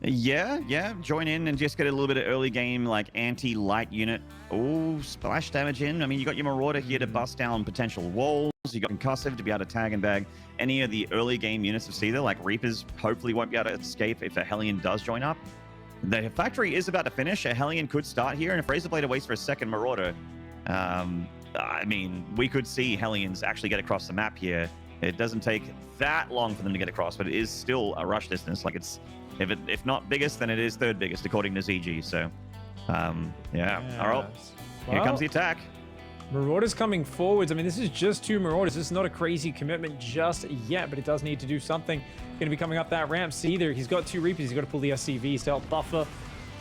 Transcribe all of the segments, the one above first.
Yeah, join in and just get a little bit of early game, like, anti-light unit. Oh, splash damage in. I mean, you got your Marauder here to bust down potential walls. You got Concussive to be able to tag and bag any of the early game units of Seither, like Reapers hopefully won't be able to escape if a Hellion does join up. The factory is about to finish. A Hellion could start here, and if RazerBlader waits for a second Marauder, I mean, we could see Hellions actually get across the map here. It doesn't take that long for them to get across, but it is still a rush distance. Like, it's if not biggest, then it is third biggest according to ZG. So, yeah. All right, here comes the attack. Marauders coming forwards. I mean, this is just 2 Marauders. This is not a crazy commitment just yet, but it does need to do something. Going to be coming up that ramp. Seither, he's got 2 Reapers. He's got to pull the SCVs to help buffer.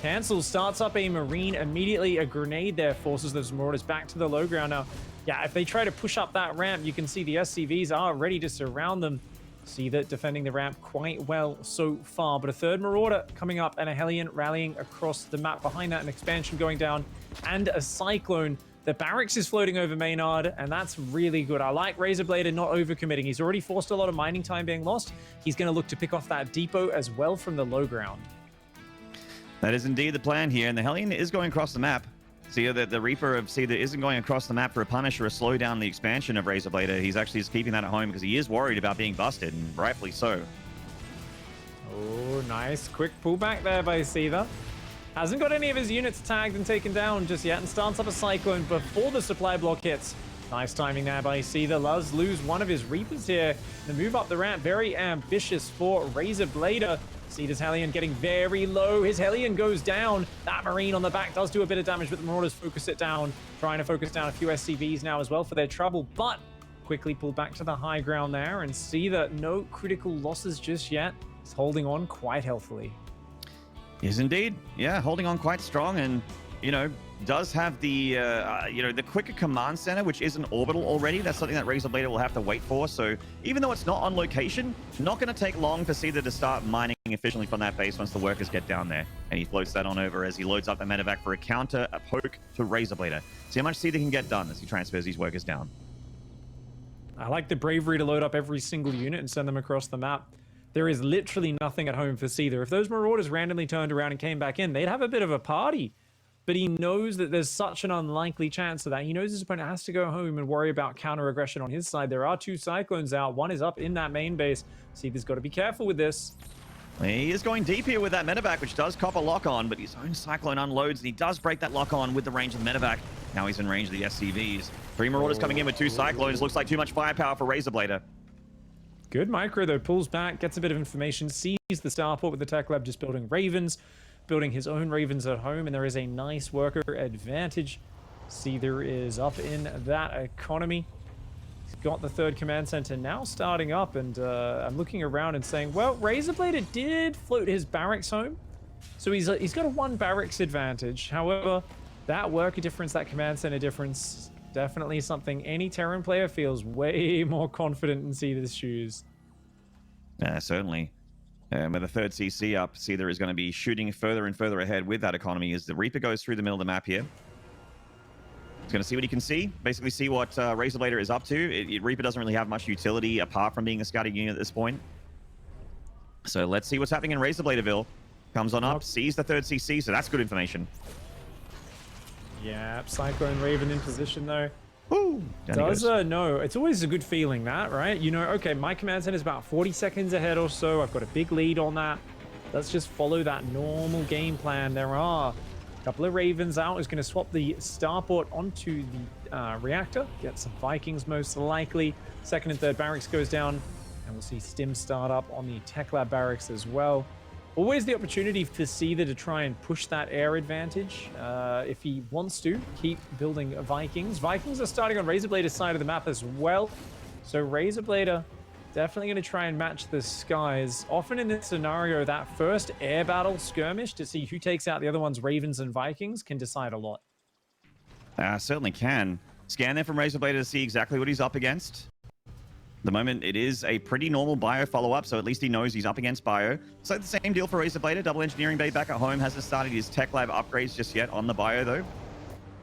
Cancel, starts up a Marine. Immediately, a grenade there forces those Marauders back to the low ground. Now, yeah, if they try to push up that ramp, you can see the SCVs are ready to surround them. Seither defending the ramp quite well so far, but a third Marauder coming up and a Hellion rallying across the map behind that, an expansion going down and a Cyclone. The barracks is floating over Maynard, and that's really good. I like RazerBlader not overcommitting. He's already forced a lot of mining time being lost. He's going to look to pick off that depot as well from the low ground. That is indeed the plan here, and the Hellion is going across the map. See that the Reaper of Seither isn't going across the map for a punish or a slow down the expansion of RazerBlader. He's actually just keeping that at home because he is worried about being busted, and rightfully so. Oh, nice. Quick pullback there by Seither. Hasn't got any of his units tagged and taken down just yet, and starts up a Cyclone before the supply block hits. Nice timing there by Seither. Does lose one of his Reapers here. The move up the ramp, very ambitious for RazerBlader. Seither's Hellion getting very low. His Hellion goes down. That Marine on the back does do a bit of damage, but the Marauders focus it down. Trying to focus down a few SCVs now as well for their trouble, but quickly pulled back to the high ground there, and Seither, no critical losses just yet. He's holding on quite healthily. Yes, indeed. Yeah, holding on quite strong, and, you know, does have the, the quicker command center, which is an orbital already. That's something that RazerBlader will have to wait for. So even though it's not on location, not going to take long for Seither to start mining efficiently from that base once the workers get down there. And he floats that on over as he loads up the medevac for a counter, a poke to RazerBlader. See how much Seither can get done as he transfers these workers down. I like the bravery to load up every single unit and send them across the map. There is literally nothing at home for Seither. If those Marauders randomly turned around and came back in, they'd have a bit of a party. But he knows that there's such an unlikely chance of that. He knows his opponent has to go home and worry about counter-aggression on his side. There are 2 Cyclones out. One is up in that main base. Seither's got to be careful with this. He is going deep here with that medevac, which does cop a lock-on, but his own Cyclone unloads, and he does break that lock-on with the range of the medevac. Now he's in range of the SCVs. 3 Marauders coming in with 2 Cyclones. Looks like too much firepower for RazerBlader. Good micro, though. Pulls back, gets a bit of information, sees the starport with the tech lab just building Ravens, building his own Ravens at home, and there is a nice worker advantage. Seither is up in that economy. He's got the 3rd command center now starting up, and I'm looking around and saying, well, RazerBlader did float his barracks home, so he's got a 1 barracks advantage. However, that worker difference, that command center difference, definitely something any Terran player feels way more confident in Seither's shoes. Certainly. With the 3rd CC up, Seither is going to be shooting further and further ahead with that economy as the Reaper goes through the middle of the map here. He's going to see what he can see, basically see what RazerBlader is up to. Reaper doesn't really have much utility apart from being a scouting unit at this point. So let's see what's happening in RazerBladerville. Comes on up, sees the 3rd CC, so that's good information. Yeah, Cyclone Raven in position though. Ooh, no, it's always a good feeling that, right? You know, okay, my command center is about 40 seconds ahead or so. I've got a big lead on that. Let's just follow that normal game plan. There are a couple of Ravens out. Who's going to swap the starport onto the reactor. Get some Vikings most likely. 2nd and 3rd barracks goes down. And we'll see Stim start up on the Tech Lab barracks as well. Always the opportunity for Seither to try and push that air advantage if he wants to keep building Vikings. Vikings are starting on RazerBlader's side of the map as well. So RazerBlader definitely going to try and match the skies. Often in this scenario, that first air battle skirmish to see who takes out the other one's Ravens and Vikings can decide a lot. Certainly can. Scan there from RazerBlader to see exactly what he's up against. The moment it is a pretty normal bio follow-up, so at least he knows he's up against bio. So the same deal for RazerBlader. Double engineering bay back at home. Hasn't started his tech lab upgrades just yet on the bio, though.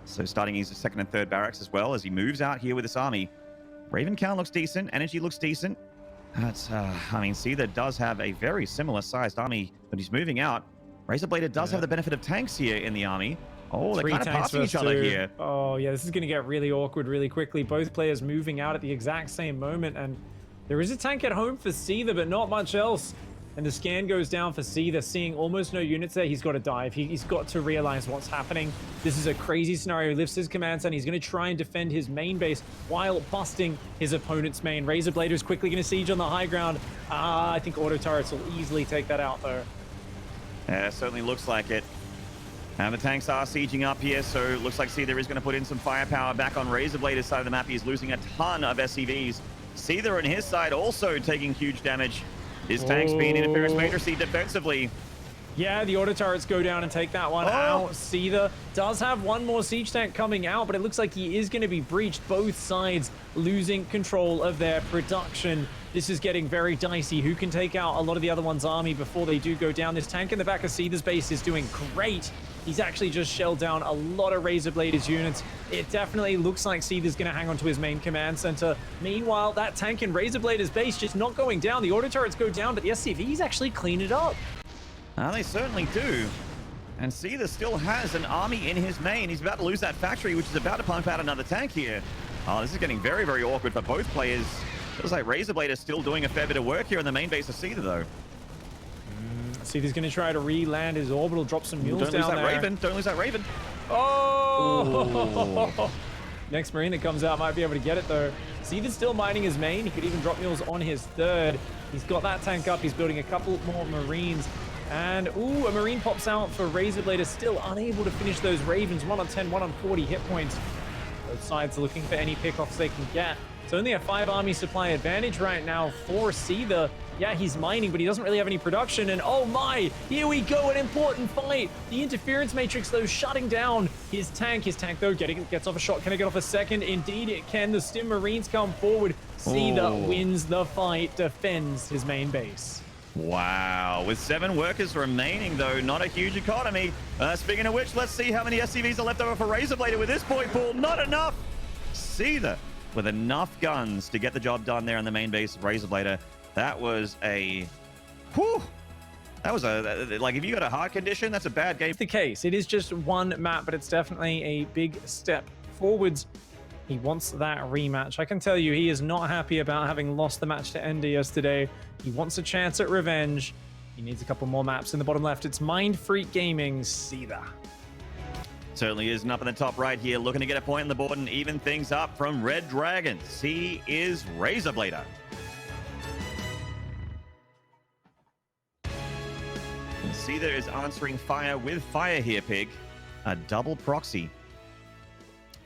So starting his 2nd and 3rd barracks as well as he moves out here with this army. Raven count looks decent. Energy looks decent. That's, I mean, Seither does have a very similar sized army, but he's moving out. RazerBlader does have the benefit of tanks here in the army. Oh, they're kind of passing each other here. Oh, yeah, this is going to get really awkward really quickly. Both players moving out at the exact same moment, and there is a tank at home for Seither, but not much else. And the scan goes down for Seither, seeing almost no units there. He's got to dive. He's got to realize what's happening. This is a crazy scenario. He lifts his command center. He's going to try and defend his main base while busting his opponent's main. RazerBlader is quickly going to siege on the high ground. I think auto turrets will easily take that out, though. Yeah, certainly looks like it. And the tanks are sieging up here, so it looks like Seither is going to put in some firepower back on RazerBlader's side of the map. He's losing a ton of SCVs. Seither on his side also taking huge damage. His tank's being interference matrixy defensively. Yeah, the auto turrets go down and take that one out. Seither does have one more siege tank coming out, but it looks like he is going to be breached. Both sides losing control of their production. This is getting very dicey. Who can take out a lot of the other one's army before they do go down? This tank in the back of Seither's base is doing great. He's actually just shelled down a lot of RazerBlader's units. It definitely looks like Seither's going to hang on to his main command center. Meanwhile, that tank in RazerBlader's base just not going down. The auto turrets go down, but the SCVs actually clean it up. They certainly do. And Seither still has an army in his main. He's about to lose that factory, which is about to pump out another tank here. Oh, this is getting very, very awkward for both players. Feels like RazerBlader is still doing a fair bit of work here in the main base of Seither, though. Seither's going to try to re-land his orbital, drop some mules down there. Don't lose that Raven. Oh! Next Marine that comes out might be able to get it, though. Seither's still mining his main. He could even drop mules on his third. He's got that tank up. He's building a couple more Marines. And, ooh, a Marine pops out for RazerBlader, still unable to finish those Ravens. 1 on 10, 1 on 40 hit points. Both sides are looking for any pickoffs they can get. It's only a 5 army supply advantage right now for Seither. Yeah, he's mining, but he doesn't really have any production. And oh my, here we go, an important fight. The interference matrix, though, shutting down his tank. His tank, though, gets off a shot. Can it get off a second? Indeed, it can. The Stim Marines come forward. Seither wins the fight, defends his main base. Wow, with 7 workers remaining, though, not a huge economy. Speaking of which, let's see how many SCVs are left over for RazerBlader with this point pool. Not enough. Seither with enough guns to get the job done there in the main base of RazerBlader. That was a... Whew. That was a... Like, if you got a heart condition, that's a bad game. It's the case. It is just one map, but it's definitely a big step forwards. He wants that rematch. I can tell you, he is not happy about having lost the match to Ender yesterday. He wants a chance at revenge. He needs a couple more maps in the bottom left. It's Mind Freak Gaming's Seither. Certainly is up in the top right here, looking to get a point on the board and even things up from Red Dragons. He is RazerBlader. Seither is answering fire with fire here, Pig. A double proxy.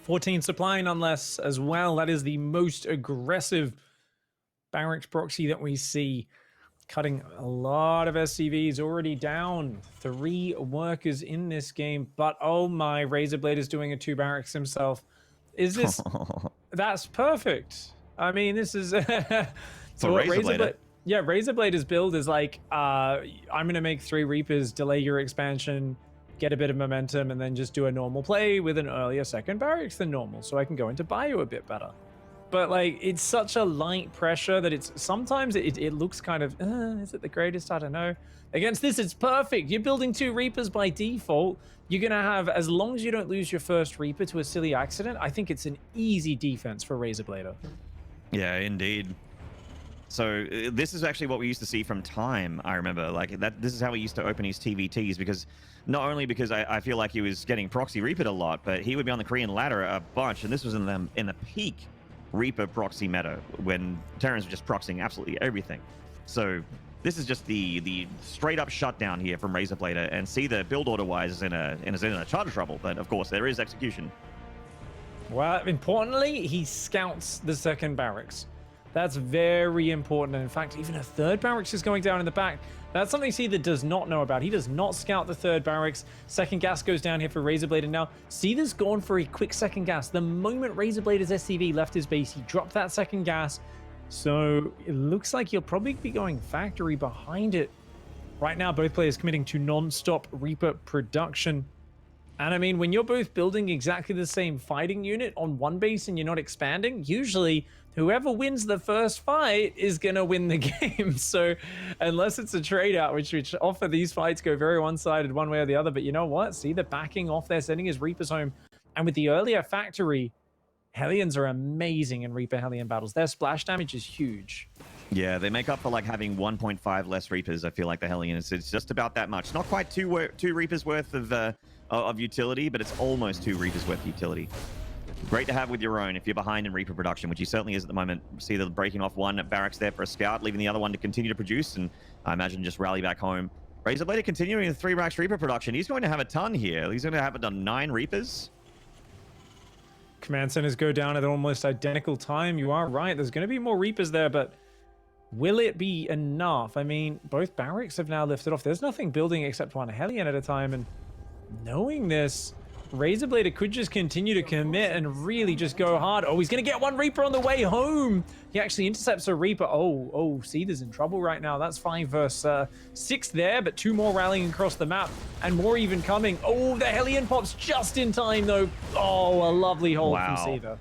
14 supply nonetheless as well. That is the most aggressive barracks proxy that we see. Cutting a lot of SCVs, already down 3 workers in this game. But oh my, RazerBlader is doing a 2 barracks himself. Is this... That's perfect. I mean, this is... so RazerBlader. Yeah, RazerBlader's build is like, I'm going to make 3 Reapers, delay your expansion, get a bit of momentum, and then just do a normal play with an earlier second barracks than normal, so I can go into bio a bit better. But like, it's such a light pressure that it's sometimes it looks kind of, is it the greatest? I don't know. Against this, it's perfect. You're building 2 Reapers by default. You're going to have, as long as you don't lose your first Reaper to a silly accident, I think it's an easy defense for RazerBlader. Yeah, indeed. So this is actually what we used to see from Time. I remember, like, that. This is how he used to open his TVTs, because not only because I feel like he was getting proxy Reapered a lot, but he would be on the Korean ladder a bunch, and this was in the peak Reaper proxy meta when Terrans were just proxying absolutely everything. So this is just the straight up shutdown here from RazerBlader, and see the build order wise is in a ton of trouble, but of course there is execution. Well, importantly, he scouts the second barracks. That's very important. And in fact, even a 3rd barracks is going down in the back. That's something Seither does not know about. He does not scout the 3rd barracks. Second gas goes down here for RazerBlader. Now, Seither's gone for a quick second gas. The moment RazerBlader's SCV left his base, he dropped that second gas. So it looks like he'll probably be going factory behind it. Right now, both players committing to non-stop Reaper production. And I mean, when you're both building exactly the same fighting unit on one base and you're not expanding, usually whoever wins the first fight is going to win the game. So unless it's a trade out, which often these fights go very one-sided one way or the other. But you know what? See, the backing off there, sending his Reapers home. And with the earlier factory, Hellions are amazing in Reaper Hellion battles. Their splash damage is huge. Yeah, they make up for like having 1.5 less Reapers. I feel like the Hellions. It's just about that much. Not quite two Reapers worth of utility, but it's almost 2 Reapers worth of utility. Great to have with your own if you're behind in Reaper production, which he certainly is at the moment. See the breaking off one barracks there for a scout, leaving the other one to continue to produce, and I imagine just rally back home. RazerBlader continuing the 3 racks Reaper production. He's going to have a ton here. He's going to have it done 9 Reapers. Command centers go down at almost identical time. You are right. There's going to be more Reapers there, but will it be enough? I mean, both barracks have now lifted off. There's nothing building except one Hellion at a time, and knowing this, RazerBlader could just continue to commit and really just go hard. Oh, he's going to get one Reaper on the way home. He actually intercepts a Reaper. Oh, Seither's in trouble right now. That's 5 versus 6 there, but 2 more rallying across the map and more even coming. Oh, the Hellion pops just in time, though. Oh, a lovely hold from Seither.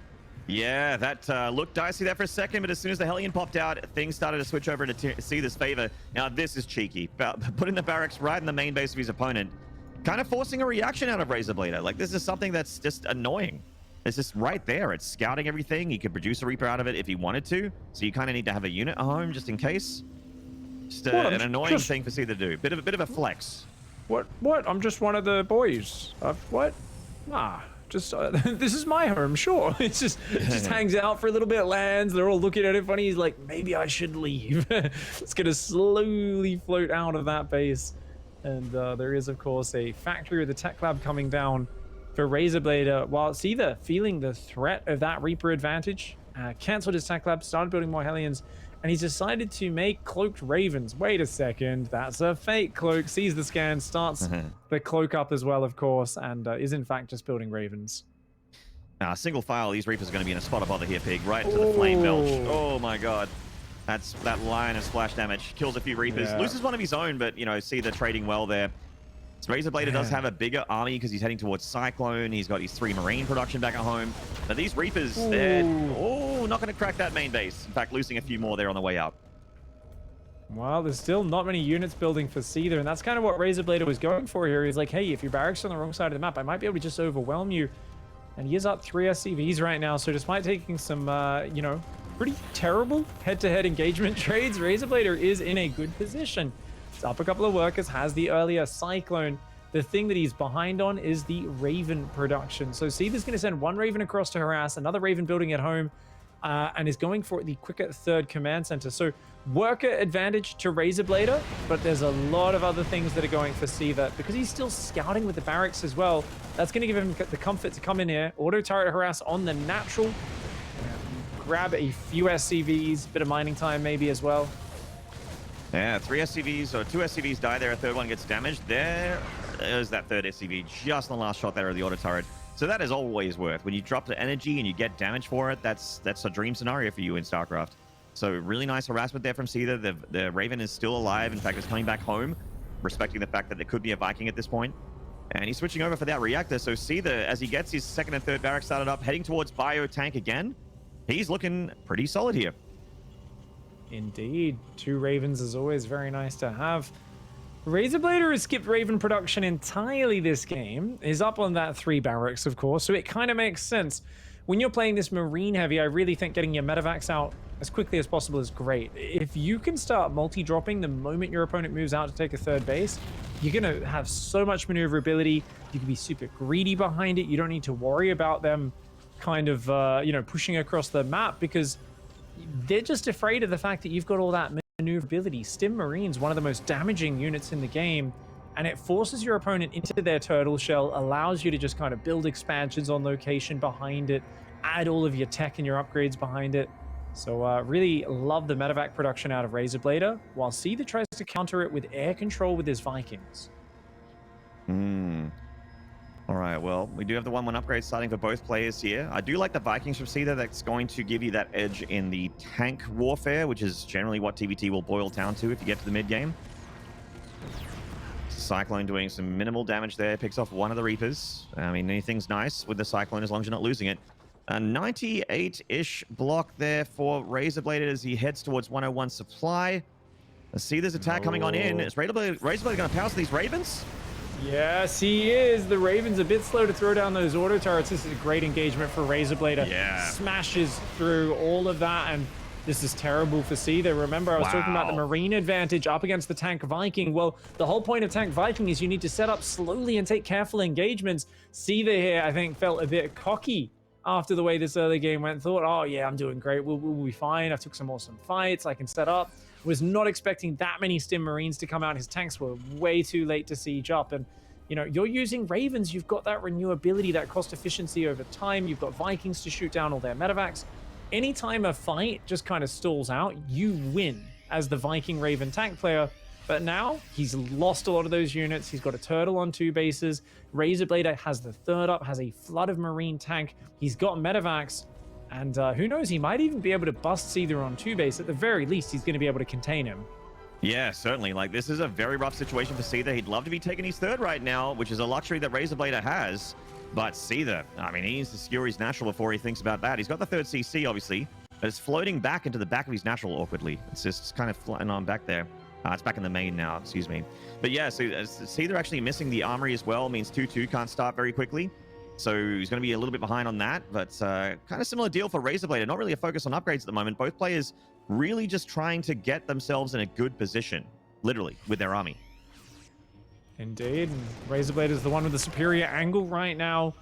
Yeah, that looked dicey there for a second, but as soon as the Hellion popped out, things started to switch over into Seither's favor. Now, this is cheeky. Putting the barracks right in the main base of his opponent, kind of forcing a reaction out of RazerBlader. Like, this is something that's just annoying. It's just right there. It's scouting everything. He could produce a Reaper out of it if he wanted to. So you kind of need to have a unit at home just in case. Just an annoying thing for Seither to do. Bit of a flex. What? I'm just one of the boys. What? Just this is my home, sure. It just hangs out for a little bit, lands. They're all looking at it funny. He's like, maybe I should leave. It's gonna slowly float out of that base. And there is, of course, a factory with the tech lab coming down for RazerBlader, while Seither feeling the threat of that Reaper advantage, cancelled his tech lab, started building more Hellions, and he's decided to make cloaked Ravens. Wait a second, that's a fake cloak. Sees the scan, starts the cloak up as well, of course, and is in fact just building Ravens. Single file, these Reapers are going to be in a spot of bother here, Pig, right into the flame belch. Oh my god. That line of splash damage. Kills a few Reapers. Yeah. Loses one of his own, but, you know, Seither trading well there. So RazerBlader does have a bigger army because he's heading towards Cyclone. He's got his 3 Marine production back at home. But these Reapers, they're not going to crack that main base. In fact, losing a few more there on the way up. Well, there's still not many units building for Seither, and that's kind of what RazerBlader was going for here. He's like, hey, if your barracks are on the wrong side of the map, I might be able to just overwhelm you. And he is up 3 SCVs right now, so despite taking some, you know, pretty terrible head-to-head engagement trades, RazerBlader is in a good position. It's up a couple of workers, has the earlier Cyclone. The thing that he's behind on is the Raven production. So Seither's going to send 1 Raven across to harass, another Raven building at home, and is going for the quicker 3rd command center. So worker advantage to RazerBlader, but there's a lot of other things that are going for Seither because he's still scouting with the barracks as well. That's going to give him the comfort to come in here, auto turret harass on the natural, grab a few SCVs, bit of mining time maybe as well. Yeah, 3 SCVs or 2 SCVs die there. A 3rd one gets damaged. There's that 3rd SCV just on the last shot there of the auto turret. So that is always worth. When you drop the energy and you get damage for it, that's a dream scenario for you in StarCraft. So really nice harassment there from Seither. The Raven is still alive. In fact, it's coming back home, respecting the fact that there could be a Viking at this point. And he's switching over for that reactor. So Seither, as he gets his 2nd and 3rd barracks started up, heading towards Bio Tank again, he's looking pretty solid here. Indeed. 2 Ravens is always very nice to have. RazerBlader has skipped Raven production entirely this game. Is up on that 3 barracks, of course, so it kind of makes sense. When you're playing this Marine heavy, I really think getting your medevacs out as quickly as possible is great. If you can start multi-dropping the moment your opponent moves out to take a 3rd base, you're going to have so much maneuverability. You can be super greedy behind it. You don't need to worry about them kind of, you know, pushing across the map because they're just afraid of the fact that you've got all that maneuverability. Stim Marine's one of the most damaging units in the game, and it forces your opponent into their turtle shell, allows you to just kind of build expansions on location behind it, add all of your tech and your upgrades behind it. So really love the medevac production out of RazerBlader, while Seither tries to counter it with air control with his Vikings. All right, well, we do have the 1-1 upgrade starting for both players here. I do like the Vikings from Seither. That's going to give you that edge in the tank warfare, which is generally what TVT will boil down to if you get to the mid-game. Cyclone doing some minimal damage there. Picks off one of the Reapers. I mean, anything's nice with the Cyclone as long as you're not losing it. A 98-ish block there for RazerBlader as he heads towards 101 supply. Let's see this attack coming on in. Is RazerBlader going to pounce these Ravens? Yes, he is. The Raven's a bit slow to throw down those auto turrets. This is a great engagement for RazerBlader. Yeah. Smashes through all of that, and this is terrible for Seither. Remember, I was talking about the Marine advantage up against the Tank Viking. Well, the whole point of Tank Viking is you need to set up slowly and take careful engagements. Seither here, I think, felt a bit cocky after the way this early game went. Thought, oh yeah, I'm doing great. We'll be fine. I took some awesome fights. I can set up. Was not expecting that many Stim Marines to come out. His tanks were way too late to siege up. And, you know, you're using Ravens. You've got that renewability, that cost efficiency over time. You've got Vikings to shoot down all their medevacs. Anytime a fight just kind of stalls out, you win as the Viking Raven tank player. But now he's lost a lot of those units. He's got a turtle on 2 bases. RazerBlader has the third up, has a flood of Marine tank. He's got medevacs. And who knows, he might even be able to bust Seither on 2 base. At the very least, he's going to be able to contain him. Yeah, certainly. Like, this is a very rough situation for Seither. He'd love to be taking his third right now, which is a luxury that RazerBlader has. But Seither, I mean, he needs to secure his natural before he thinks about that. He's got the third CC, obviously, but it's floating back into the back of his natural awkwardly. It's just kind of flying on back there. It's back in the main now, excuse me. But yeah, so Seither actually missing the armory as well means 2-2 can't start very quickly. So he's going to be a little bit behind on that, but kind of similar deal for RazerBlader. Not really a focus on upgrades at the moment. Both players really just trying to get themselves in a good position, literally, with their army. Indeed. RazerBlader is the one with the superior angle right now.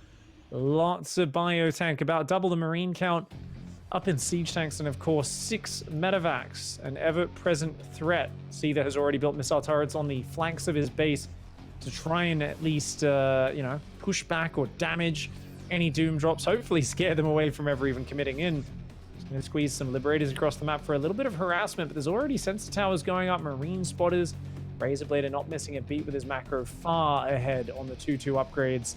Lots of biotank, about double the Marine count. Up in siege tanks, and of course 6 medevacs, an ever-present threat. Seither has already built missile turrets on the flanks of his base to try and at least, you know, push back or damage any doom drops. Hopefully scare them away from ever even committing in. Just gonna squeeze some Liberators across the map for a little bit of harassment, but there's already sensor towers going up, Marine spotters. RazerBlader not missing a beat with his macro, far ahead on the 2-2 upgrades.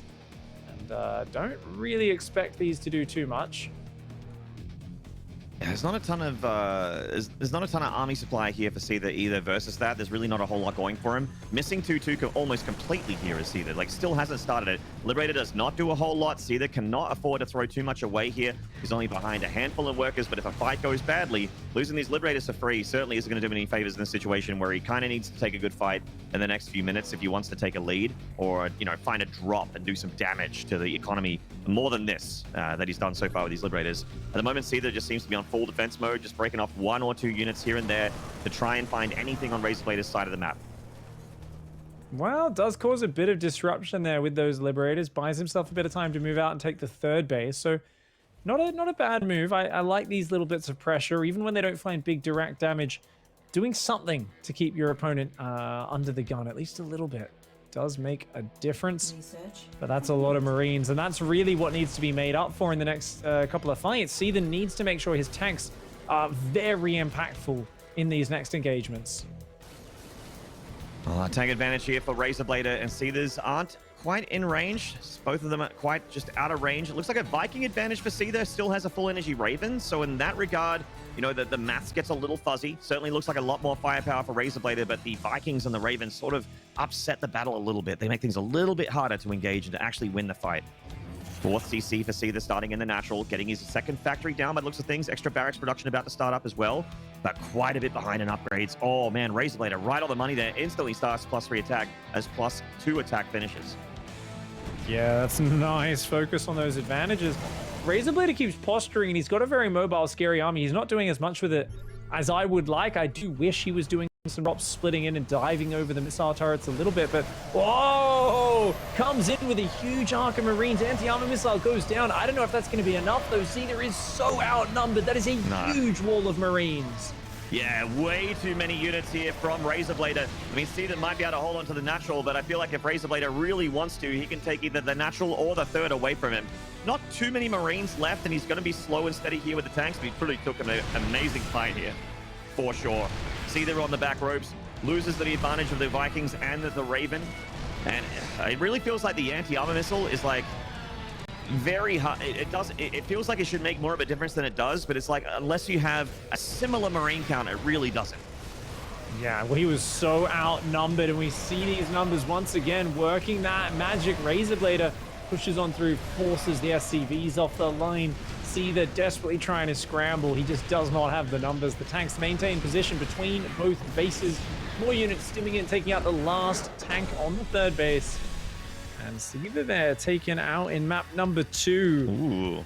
And don't really expect these to do too much. Yeah, there's not a ton of there's not a ton of army supply here for Seither either. Versus that, there's really not a whole lot going for him. Missing 2-2 almost completely here is Seither. Like, still hasn't started it. Liberator does not do a whole lot. Seither cannot afford to throw too much away here. He's only behind a handful of workers, but if a fight goes badly, losing these Liberators for free certainly isn't going to do him any favors in this situation where he kind of needs to take a good fight in the next few minutes if he wants to take a lead or, you know, find a drop and do some damage to the economy more than this that he's done so far with these Liberators. At the moment, Seither just seems to be on full defense mode, just breaking off 1 or 2 units here and there to try and find anything on RazerBlader's side of the map. Well, it does cause a bit of disruption there with those Liberators. Buys himself a bit of time to move out and take the 3rd base. So not a bad move. I like these little bits of pressure, even when they don't find big direct damage. Doing something to keep your opponent under the gun, at least a little bit, does make a difference. But that's a lot of Marines, and that's really what needs to be made up for in the next couple of fights. Seither needs to make sure his tanks are very impactful in these next engagements. Tank advantage here for RazerBlader, and Seithers aren't quite in range. Both of them are quite just out of range. It looks like a Viking advantage for Seither. Still has a full energy Raven, so in that regard, you know, the maths gets a little fuzzy. Certainly looks like a lot more firepower for RazerBlader, but the Vikings and the Ravens sort of upset the battle a little bit. They make things a little bit harder to engage and to actually win the fight. 4th CC for Seither starting in the natural, getting his 2nd factory down by the looks of things. Extra barracks production about to start up as well, but quite a bit behind in upgrades. Oh man, RazerBlader right on the money there. Instantly starts +3 attack as +2 attack finishes. Yeah, that's nice. Focus on those advantages. RazerBlader keeps posturing, and he's got a very mobile, scary army. He's not doing as much with it as I would like. I do wish he was doing some drops, splitting in and diving over the missile turrets a little bit, but whoa! Comes in with a huge arc of Marines. Anti-armor missile goes down. I don't know if that's going to be enough, though. Seither is so outnumbered. That is a huge wall of Marines. Yeah, way too many units here from RazerBlader. I mean, Seither might be able to hold on to the natural, but I feel like if RazerBlader really wants to, he can take either the natural or the 3rd away from him. Not too many Marines left, and he's going to be slow and steady here with the tanks, but he pretty took an amazing fight here, for sure. Seither on the back ropes, loses the advantage of the Vikings and the Raven, and it really feels like the anti-armor missile is like very hard. It feels like it should make more of a difference than it does, but it's like unless you have a similar Marine count, it really doesn't. Yeah, well, he was so outnumbered, and we see these numbers once again working that magic. RazerBlader pushes on through, forces the SCVs off the line. Seither desperately trying to scramble. He just does not have the numbers. The tanks maintain position between both bases. More units stimming in, taking out the last tank on the third base. And Seither there taken out in map number 2. Ooh.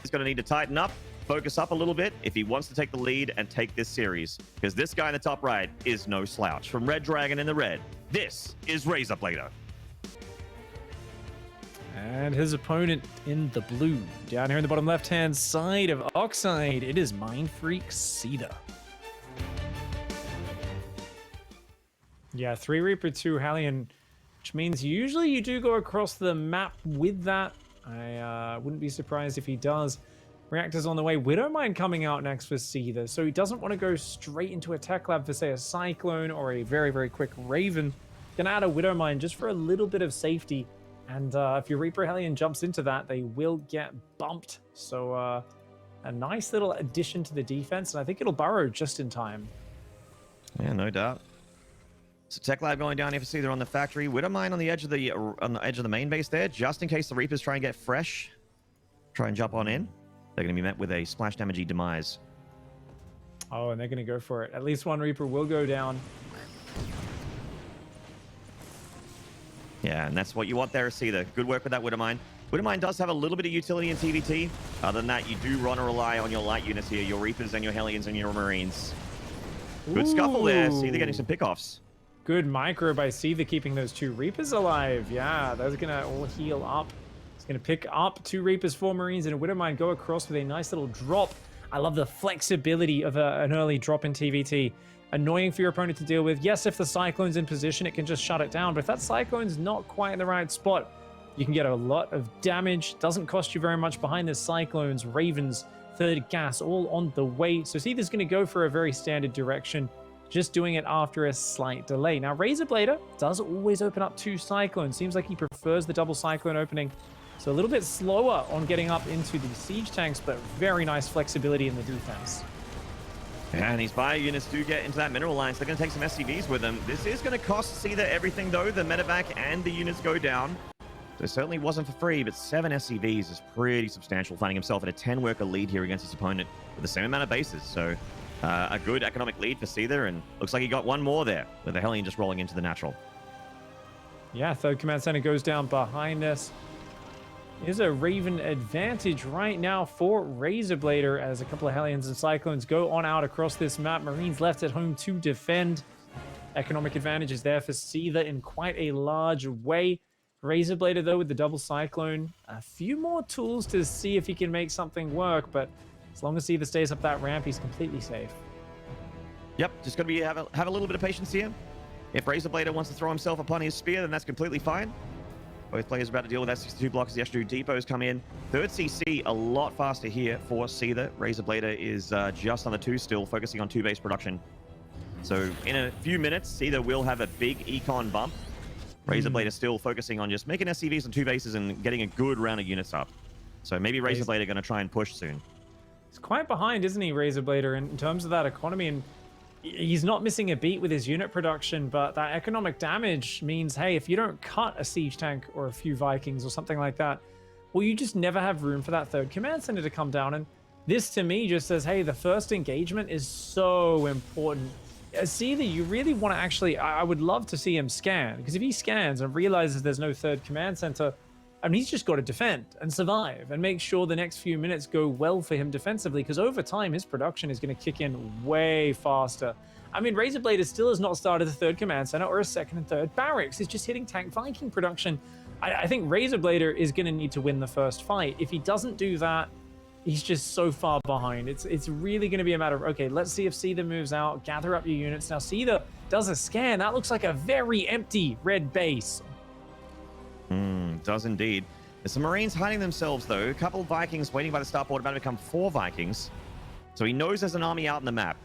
He's going to need to tighten up, focus up a little bit if he wants to take the lead and take this series. Because this guy in the top right is no slouch. From Red Dragon in the red, this is RazerBlader. And his opponent in the blue. Down here in the bottom left-hand side of Oxide, it is Mind Freak Seither. Yeah, 3 Reaper, 2 Hellion, which means usually you do go across the map with that. I wouldn't be surprised if he does. Reactors on the way. Widowmine coming out next for Seither, so he doesn't want to go straight into a tech lab for, say, a Cyclone or a very, very quick Raven. Gonna add a Widowmine just for a little bit of safety. And if your Reaper Hellion jumps into that, they will get bumped. So a nice little addition to the defense, and I think it'll burrow just in time. Yeah, no doubt. So Tech Lab going down here for Seither on the factory. Widowmine on the edge of the main base there, just in case the Reapers try and get fresh. Try and jump on in. They're going to be met with a splash damagey demise. Oh, and they're going to go for it. At least one Reaper will go down. Yeah, and that's what you want there, Seither. Good work with that Widowmine. Widowmine does have a little bit of utility in TVT. Other than that, you do want to rely on your light units here, your Reapers and your Hellions and your Marines. Good scuffle there. Seither getting some pickoffs. Good micro by Seither, keeping those 2 Reapers alive. Yeah, those are going to all heal up. It's going to pick up 2 Reapers, 4 Marines, and a Widowmine go across with a nice little drop. I love the flexibility of an early drop in TVT. Annoying for your opponent to deal with. Yes, if the Cyclone's in position, it can just shut it down. But if that Cyclone's not quite in the right spot, you can get a lot of damage. Doesn't cost you very much behind the Cyclones, Ravens, third gas, all on the way. So Seither's going to go for a very standard direction, just doing it after a slight delay. Now, RazerBlader does always open up 2 Cyclones. Seems like he prefers the double Cyclone opening. So a little bit slower on getting up into the siege tanks, but very nice flexibility in the defense. And these bio units do get into that mineral line, so they're going to take some SCVs with them. This is going to cost Seither everything, though. The medevac and the units go down. So it certainly wasn't for free, but 7 SCVs is pretty substantial, finding himself at a 10-worker lead here against his opponent with the same amount of bases. So a good economic lead for Seither, and looks like he got one more there, with the Hellion just rolling into the natural. Yeah, third command center goes down behind us. Is a Raven advantage right now for RazerBlader as a couple of Hellions and Cyclones go on out across this map. Marines left at home to defend. Economic advantage is there for Seither in quite a large way. RazerBlader, though, with the double Cyclone, a few more tools to see if he can make something work, but as long as Seither stays up that ramp, he's completely safe. Yep, just going to be have a little bit of patience here. If RazerBlader wants to throw himself upon his spear, then that's completely fine. Both players are about to deal with SC2 blocks as the SC2 depots come in. Third CC a lot faster here for Seither. RazerBlader is just on the 2 still, focusing on 2 base production. So in a few minutes, Seither will have a big econ bump. RazerBlader still focusing on just making SCVs on 2 bases and getting a good round of units up. So maybe RazerBlader going to try and push soon. He's quite behind, isn't he, RazerBlader, in terms of that economy? And he's not missing a beat with his unit production, but that economic damage means, hey, if you don't cut a siege tank or a few Vikings or something like that, well, you just never have room for that third command center to come down. And this, to me, just says, hey, the first engagement is so important. See that you really want to actually, I would love to see him scan, because if he scans and realizes there's no third command center, I mean, he's just got to defend and survive and make sure the next few minutes go well for him defensively, because over time, his production is going to kick in way faster. I mean, RazerBlader still has not started a third command center or a second and third barracks. It's just hitting tank Viking production. I think RazerBlader is going to need to win the first fight. If he doesn't do that, he's just so far behind. It's really going to be a matter of, okay, let's see if Seither moves out, gather up your units. Now, Seither does a scan. That looks like a very empty red base. Does indeed. There's some Marines hiding themselves, though. A couple of Vikings waiting by the starport, about to become 4 Vikings. So he knows there's an army out in the map.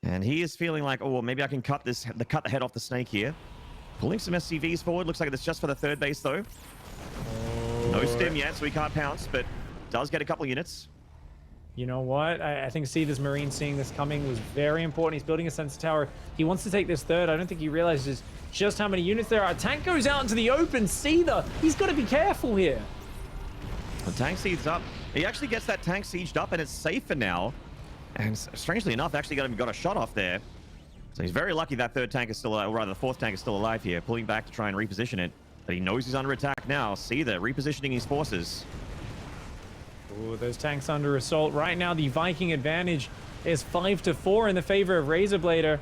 And he is feeling like, oh, well, maybe I can cut the head off the snake here. Pulling some SCVs forward. Looks like it's just for the third base, though. No stim yet, so he can't pounce, but does get a couple units. You know what? I think Seither's Marine seeing this coming was very important. He's building a sensor tower. He wants to take this third. I don't think he realizes just how many units there are. A tank goes out into the open. Seither, he's got to be careful here. The tank sieged up. He actually gets that tank sieged up, and it's safer now. And strangely enough, actually got a shot off there. So he's very lucky that third tank is still alive, or rather the fourth tank is still alive here, pulling back to try and reposition it. But he knows he's under attack now. Seither repositioning his forces. Ooh, those tanks under assault. Right now, the Viking advantage is 5-4 in the favor of RazerBlader.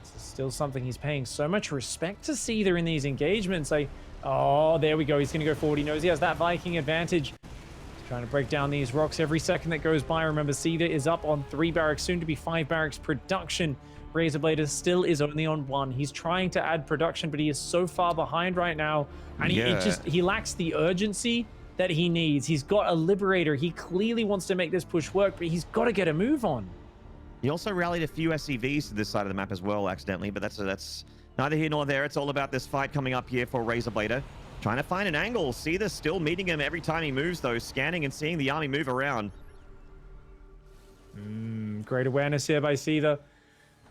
This is still something he's paying so much respect to Seither in these engagements. Oh, there we go. He's going to go forward. He knows he has that Viking advantage. He's trying to break down these rocks every second that goes by. Remember, Seither is up on 3 barracks, soon to be 5 barracks production. RazerBlader still is only on 1. He's trying to add production, but he is so far behind right now. And he lacks the urgency that he needs. He's got a Liberator. He clearly wants to make this push work, but he's got to get a move on. He also rallied a few SCVs to this side of the map as well, accidentally, but that's neither here nor there. It's all about this fight coming up here for RazerBlader. Trying to find an angle. Seither still meeting him every time he moves, though, scanning and seeing the army move around. Great awareness here by Seither.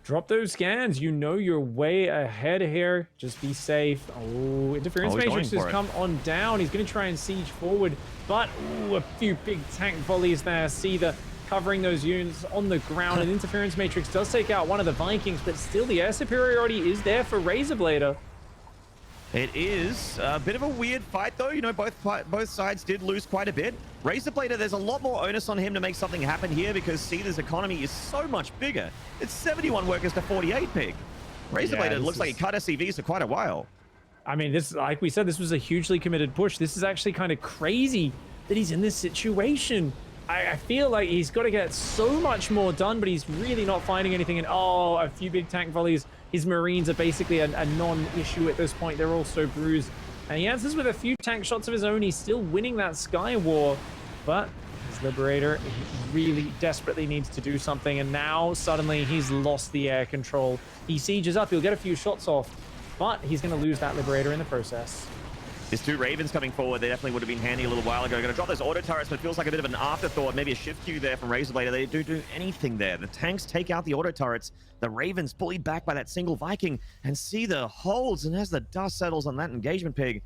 Drop those scans. You know you're way ahead here. Just be safe. Oh, interference matrix has come on down. He's going to try and siege forward, but a few big tank volleys there. Seither covering those units on the ground. And interference matrix does take out one of the Vikings, but still the air superiority is there for RazerBlader. It is a bit of a weird fight, though. You know, both sides did lose quite a bit. RazerBlader, there's a lot more onus on him to make something happen here because Seither's economy is so much bigger. It's 71 workers to 48 pig. RazerBlader looks like he cut SCVs for quite a while. I mean, this, like we said, this was a hugely committed push. This is actually kind of crazy that he's in this situation. I feel like he's got to get so much more done, but he's really not finding anything. And oh, a few big tank volleys. His Marines are basically a non-issue at this point. They're all so bruised. And he answers with a few tank shots of his own. He's still winning that Sky War. But his Liberator really desperately needs to do something. And now suddenly he's lost the air control. He sieges up. He'll get a few shots off. But he's going to lose that Liberator in the process. There's 2 Ravens coming forward. They definitely would have been handy a little while ago. Going to drop those auto turrets, but it feels like a bit of an afterthought. Maybe a shift queue there from RazerBlader. They don't do anything there. The tanks take out the auto turrets. The Ravens bullied back by that single Viking. And Seither holds, and as the dust settles on that engagement pig,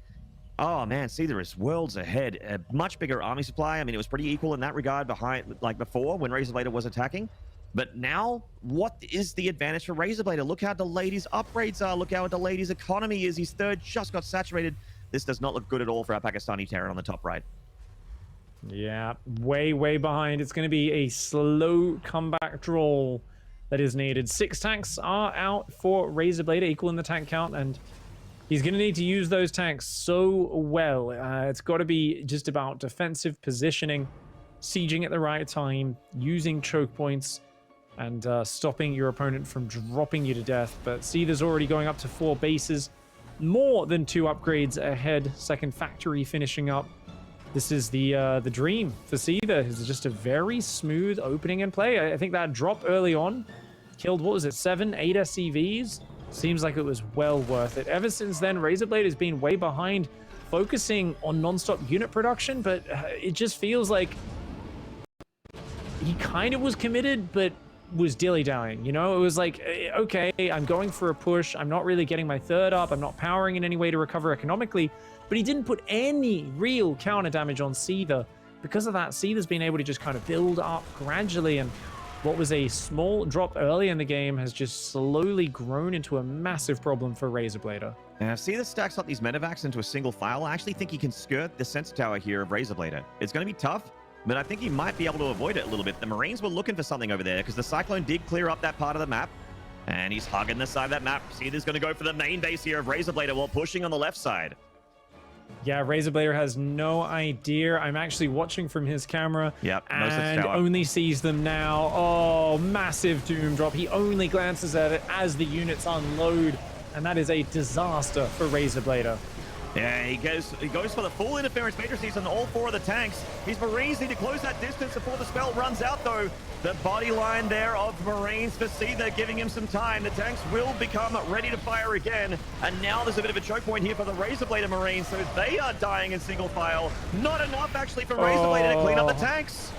oh man, Seither is worlds ahead. A much bigger army supply. I mean, it was pretty equal in that regard behind, like before when RazerBlader was attacking. But now, what is the advantage for RazerBlader? Look how delayed his upgrades are. Look how delayed his economy is. His third just got saturated. This does not look good at all for our Pakistani Terran on the top right. Yeah, way behind. It's going to be a slow comeback draw that is needed. 6 tanks are out for RazerBlader, equal in the tank count, and he's going to need to use those tanks so well. It's got to be just about defensive positioning, sieging at the right time, using choke points, and stopping your opponent from dropping you to death. But Seither's already going up to 4 bases. More than 2 upgrades ahead. Second factory finishing up. This is the dream for Seither. It's just a very smooth opening and play. I think that drop early on killed, what was it, 7, 8 SCVs? Seems like it was well worth it. Ever since then, RazerBlader has been way behind, focusing on non-stop unit production, but it just feels like he kind of was committed, but was dilly-dallying, you know? It was like, okay, I'm going for a push. I'm not really getting my third up. I'm not powering in any way to recover economically, but he didn't put any real counter damage on Seither. Because of that, Seither's been able to just kind of build up gradually, and what was a small drop early in the game has just slowly grown into a massive problem for RazerBlader. Now, if Seither stacks up these medevacs into a single file, I actually think he can skirt the sensor tower here of RazerBlader. It's going to be tough, but I think he might be able to avoid it a little bit. The Marines were looking for something over there because the Cyclone did clear up that part of the map, and he's hugging the side of that map. Seither's going to go for the main base here of RazerBlader while pushing on the left side. Yeah, RazerBlader has no idea. I'm actually watching from his camera. Yep, and only sees them now. Oh, massive doom drop. He only glances at it as the units unload, and that is a disaster for RazerBlader. Yeah, he goes for the full interference matrices on all 4 of the tanks. His Marines need to close that distance before the spell runs out, though. The body line there of Marines for Seither giving him some time. The tanks will become ready to fire again. And now there's a bit of a choke point here for the RazerBlader Marines, so they are dying in single file. Not enough, actually, for RazerBlader to clean up the tanks.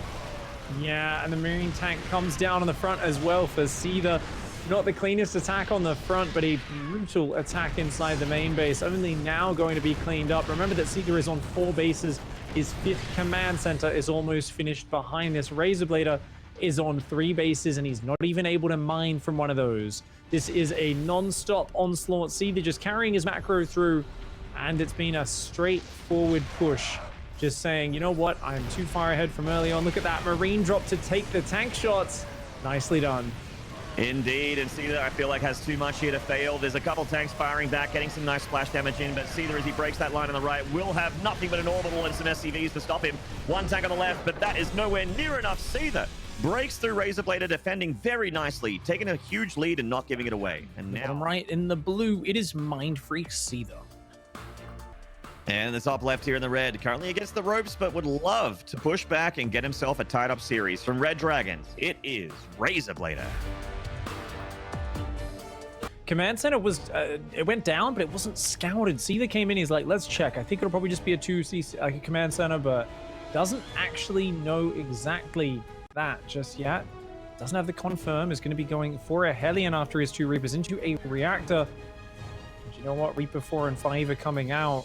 Yeah, and the Marine tank comes down on the front as well for Seither. Not the cleanest attack on the front, but a brutal attack inside the main base. Only now going to be cleaned up. Remember that Seither is on 4 bases. His 5th command center is almost finished behind this. RazerBlader is on 3 bases, and he's not even able to mine from one of those. This is a non-stop onslaught. Seither just carrying his macro through, and it's been a straightforward push. Just saying, you know what? I'm too far ahead from early on. Look at that Marine drop to take the tank shots. Nicely done. Indeed, and Seither, I feel like, has too much here to fail. There's a couple tanks firing back, getting some nice splash damage in, but Seither, as he breaks that line on the right, will have nothing but an orbital and some SCVs to stop him. 1 tank on the left, but that is nowhere near enough. Seither breaks through RazerBlader, defending very nicely, taking a huge lead and not giving it away. And now, bottom right in the blue, it is Mind Freak Seither. and the top left here in the red, currently against the ropes, but would love to push back and get himself a tied-up series. From Red Dragons, it is RazerBlader. Command center was, it went down, but it wasn't scouted. Seither came in, he's like, let's check. I think it'll probably just be a 2C, like a command center, but doesn't actually know exactly that just yet. Doesn't have the confirm, is going to be going for a Hellion after his 2 Reapers into a reactor. And you know what? Reaper 4 and 5 are coming out.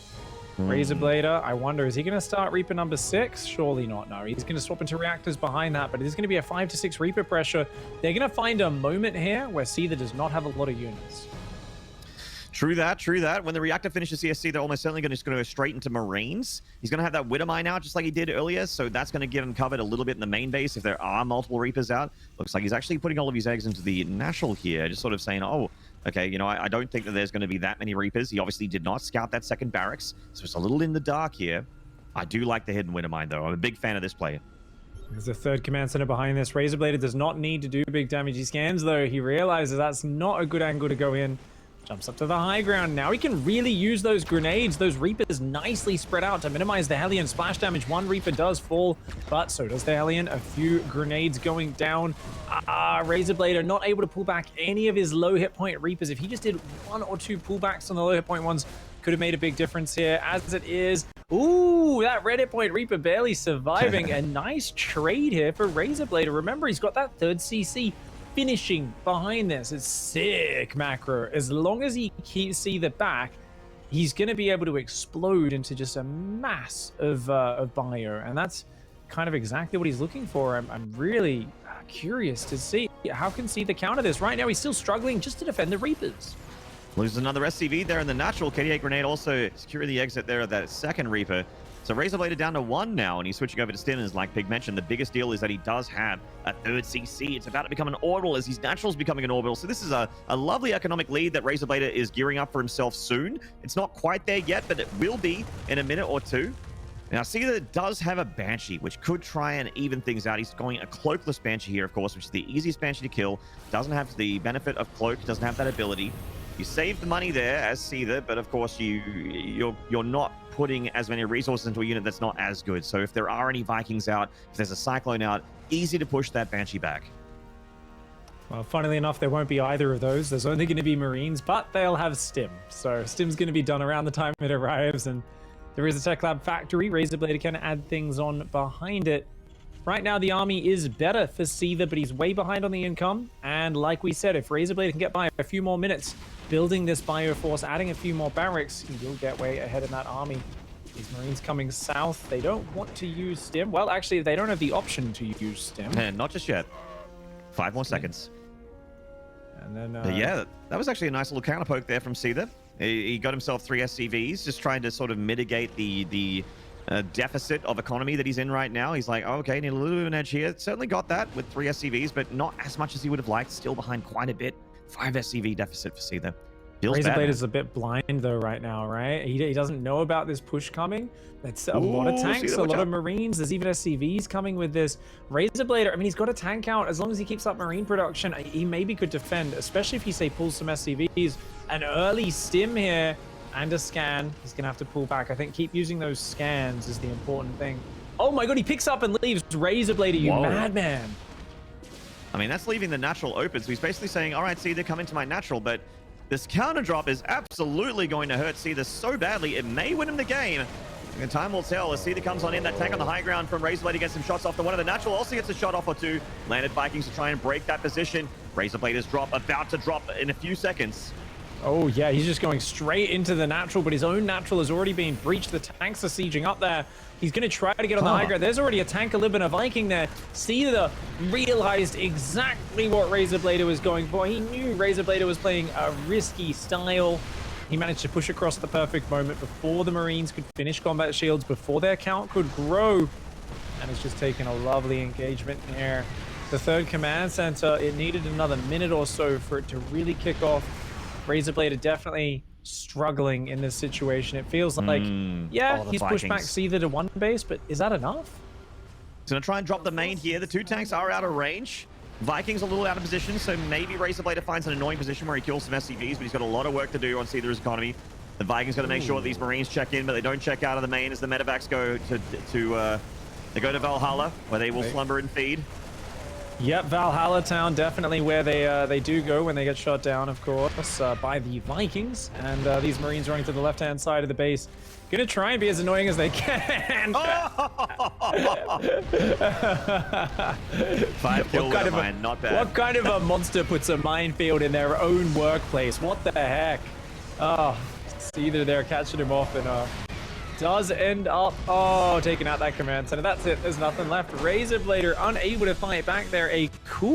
RazerBlader, I wonder, is he going to start Reaper number 6? Surely not, no. He's going to swap into reactors behind that, but it is going to be a 5 to 6 Reaper pressure. They're going to find a moment here where Seither does not have a lot of units. True that, true that. When the reactor finishes CSC, they're almost certainly just going to go straight into Marines. He's going to have that Widow Mine out just like he did earlier, so that's going to give him covered a little bit in the main base if there are multiple Reapers out. Looks like he's actually putting all of his eggs into the natural here, just sort of saying, oh, okay, you know, I don't think that there's going to be that many Reapers. He obviously did not scout that second barracks, so it's a little in the dark here. I do like the hidden Widow Mine, though. I'm a big fan of this play. There's a 3rd command center behind this. RazerBlader does not need to do big damage. He scans, though. He realizes that's not a good angle to go in. Jumps up to the high ground. Now he can really use those grenades. Those Reapers nicely spread out to minimize the Hellion splash damage. 1 Reaper does fall, but so does the Hellion. A few grenades going down. RazerBlader not able to pull back any of his low hit point Reapers. If he just did 1 or 2 pullbacks on the low hit point ones, could have made a big difference here. As it is, ooh, that red hit point Reaper barely surviving. A nice trade here for RazerBlader. Remember, he's got that 3rd CC finishing behind this. It's sick macro. As long as he keeps Seither back, he's going to be able to explode into just a mass of bio, and that's kind of exactly what he's looking for. I'm really curious to see how can Seither counter this. Right now, he's still struggling just to defend the Reapers. Loses another SCV there in the natural. KD8 grenade also securing the exit there of that second Reaper. So RazerBlader down to 1 now, and he's switching over to Stimmers. Like Pig mentioned, the biggest deal is that he does have a 3rd CC. It's about to become an orbital as his natural's becoming an orbital. So this is a lovely economic lead that RazerBlader is gearing up for himself soon. It's not quite there yet, but it will be in a minute or 2. Now, Seither does have a Banshee, which could try and even things out. He's going a cloakless Banshee here, of course, which is the easiest Banshee to kill. Doesn't have the benefit of cloak, doesn't have that ability. You save the money there as Seither, but of course you're not putting as many resources into a unit that's not as good. So if there are any Vikings out, if there's a Cyclone out, easy to push that Banshee back. Well, funnily enough, there won't be either of those. There's only going to be Marines, but they'll have Stim. So Stim's going to be done around the time it arrives, and there is a Tech Lab factory. RazerBlader can add things on behind it. Right now, the army is better for Seither, but he's way behind on the income. And like we said, if RazerBlader can get by a few more minutes, building this Bioforce, adding a few more barracks, he'll get way ahead in that army. These Marines coming south, they don't want to use Stim. Well, actually, they don't have the option to use Stim. And not just yet. 5 more seconds. And then, But yeah, that was actually a nice little counter poke there from Seither. He got himself 3 SCVs, just trying to sort of mitigate the deficit of economy that he's in right now. He's like, oh, okay, need a little bit of an edge here. Certainly got that with 3 SCVs, but not as much as he would have liked. Still behind quite a bit. 5 SCV deficit for Seither. RazerBlader is a bit blind though right now, right? He doesn't know about this push coming. That's a lot of tanks, a lot of Marines. There's even SCVs coming with this. RazerBlader, I mean, he's got a tank out. As long as he keeps up Marine production, he maybe could defend, especially if he, say, pulls some SCVs. An early Stim here and a scan. He's going to have to pull back. I think keep using those scans is the important thing. Oh my god, he picks up and leaves. RazerBlader, you madman. I mean, that's leaving the natural open. So he's basically saying, all right, Seither, come into my natural, but this counter drop is absolutely going to hurt Seither so badly, it may win him the game. And time will tell as Seither comes on in. That tank on the high ground from RazerBlader gets some shots off. The one of the natural also gets a shot off or two. Landed Vikings to try and break that position. RazerBlader's drop about to drop in a few seconds. Oh, yeah, he's just going straight into the natural, but his own natural has already been breached. The tanks are sieging up there. He's going to try to get on the high ground. There's already a tank, a living a Viking there. Seither realized exactly what RazerBlader was going for. He knew RazerBlader was playing a risky style. He managed to push across the perfect moment before the Marines could finish combat shields, before their count could grow. And it's just taken a lovely engagement there. The third command center, it needed another minute or so for it to really kick off. RazerBlader definitely struggling in this situation. It feels like, yeah, he's pushed back Seither to one base, but is that enough? He's going to try and drop the main here. The two tanks are out of range. Vikings a little out of position, so maybe RazerBlader finds an annoying position where he kills some SCVs, but he's got a lot of work to do on Seither's economy. The Vikings got to make sure that these Marines check in, but they don't check out of the main as the medevacs go they go to Valhalla, where they will slumber and feed. Yep, Valhalla Town, definitely where they do go when they get shot down, of course, by the Vikings. And these Marines running to the left-hand side of the base. Gonna try and be as annoying as they can. 5 kill with a mine, not bad. What kind of a monster puts a minefield in their own workplace? What the heck? Oh, Seither there catching him off and does end up, taking out that command center. That's it. There's nothing left. RazerBlader unable to fight back there. A cool